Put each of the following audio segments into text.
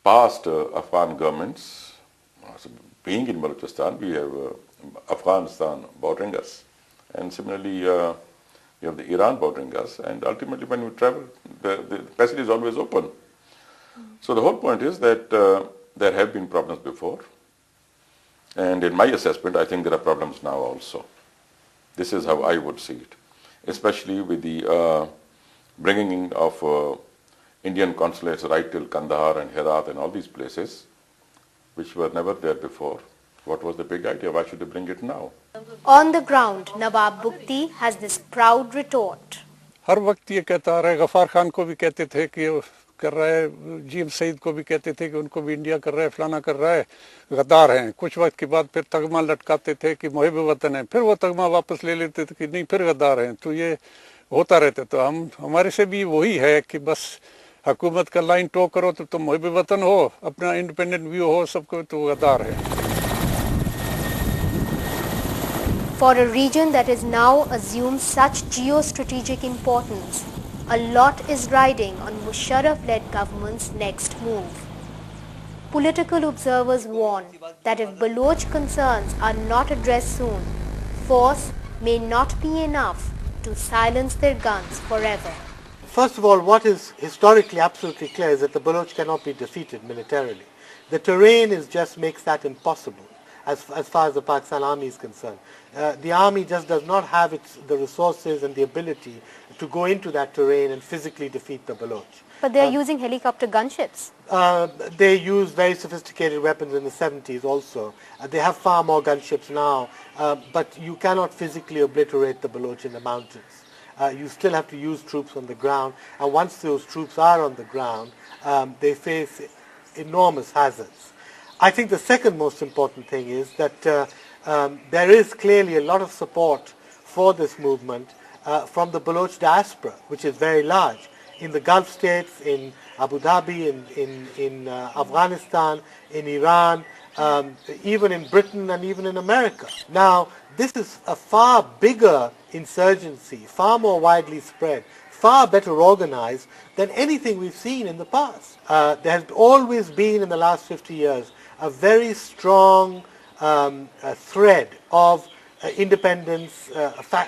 past Afghan governments, so being in Balochistan, we have Afghanistan bordering us, and similarly you have the Iran bordering us, and ultimately when we travel, the passage is always open. So the whole point is that there have been problems before, and in my assessment, I think there are problems now also. This is how I would see it, especially with the bringing in of Indian consulates right till Kandahar and Herat and all these places, which were never there before. What was the big idea? Why should they bring it now? On the ground, Nawab Bukti has this proud retort. हर वक्त ये कहता रहा है, गफ़ार खान को भी कहते थे कि कर रहा है, जीम सईद को भी कहते थे कि उनको भी इंडिया कर रहा है, फलाना कर रहा है, गद्दार हैं। कुछ वक्त के बाद फिर तगमा लटकाते थे कि मुहिब वतन है, फिर वो तगमा वापस ले लेते थे कि नहीं फिर गद्दार हैं। तो ये होता रहता। तो हमारे से भी वही है कि बस हुकूमत का लाइन टो करो तो तुम मुहिब वतन हो, अपना इंडिपेंडेंट व्यू हो सबको, तो गद्दार है। For a region that is now assumed such geostrategic importance, a lot is riding on Musharraf-led government's next move. Political observers warn that if Baloch concerns are not addressed soon, force may not be enough to silence their guns forever. First of all, what is historically absolutely clear is that the Baloch cannot be defeated militarily. The terrain just makes that impossible as far as the Pakistan army is concerned. The army just does not have the resources and the ability to go into that terrain and physically defeat the Baloch. But they are using helicopter gunships. They use very sophisticated weapons in the 70s also. They have far more gunships now, but you cannot physically obliterate the Baloch in the mountains. You still have to use troops on the ground, and once those troops are on the ground, they face enormous hazards. I think the second most important thing is that there is clearly a lot of support for this movement from the Baloch diaspora, which is very large, in the Gulf states, in Abu Dhabi, in Afghanistan, in Iran, even in Britain and even in America. Now, this is a far bigger insurgency, far more widely spread, far better organized than anything we've seen in the past. There has always been in the last 50 years a very strong thread of independence,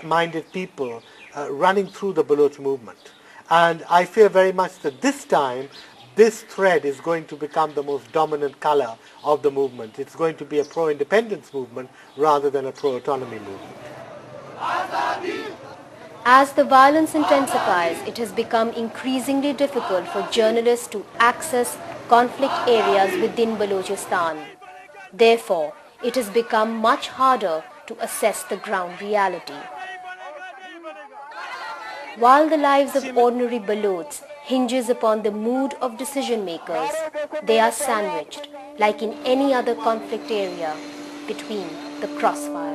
minded people running through the Baloch movement. And I fear very much that this time, this thread is going to become the most dominant color of the movement. It's going to be a pro-independence movement rather than a pro-autonomy movement. As the violence intensifies, it has become increasingly difficult for journalists to access conflict areas within Balochistan. Therefore, it has become much harder to assess the ground reality. While the lives of ordinary Balochs hinges upon the mood of decision makers, they are sandwiched, like in any other conflict area, between the crossfires.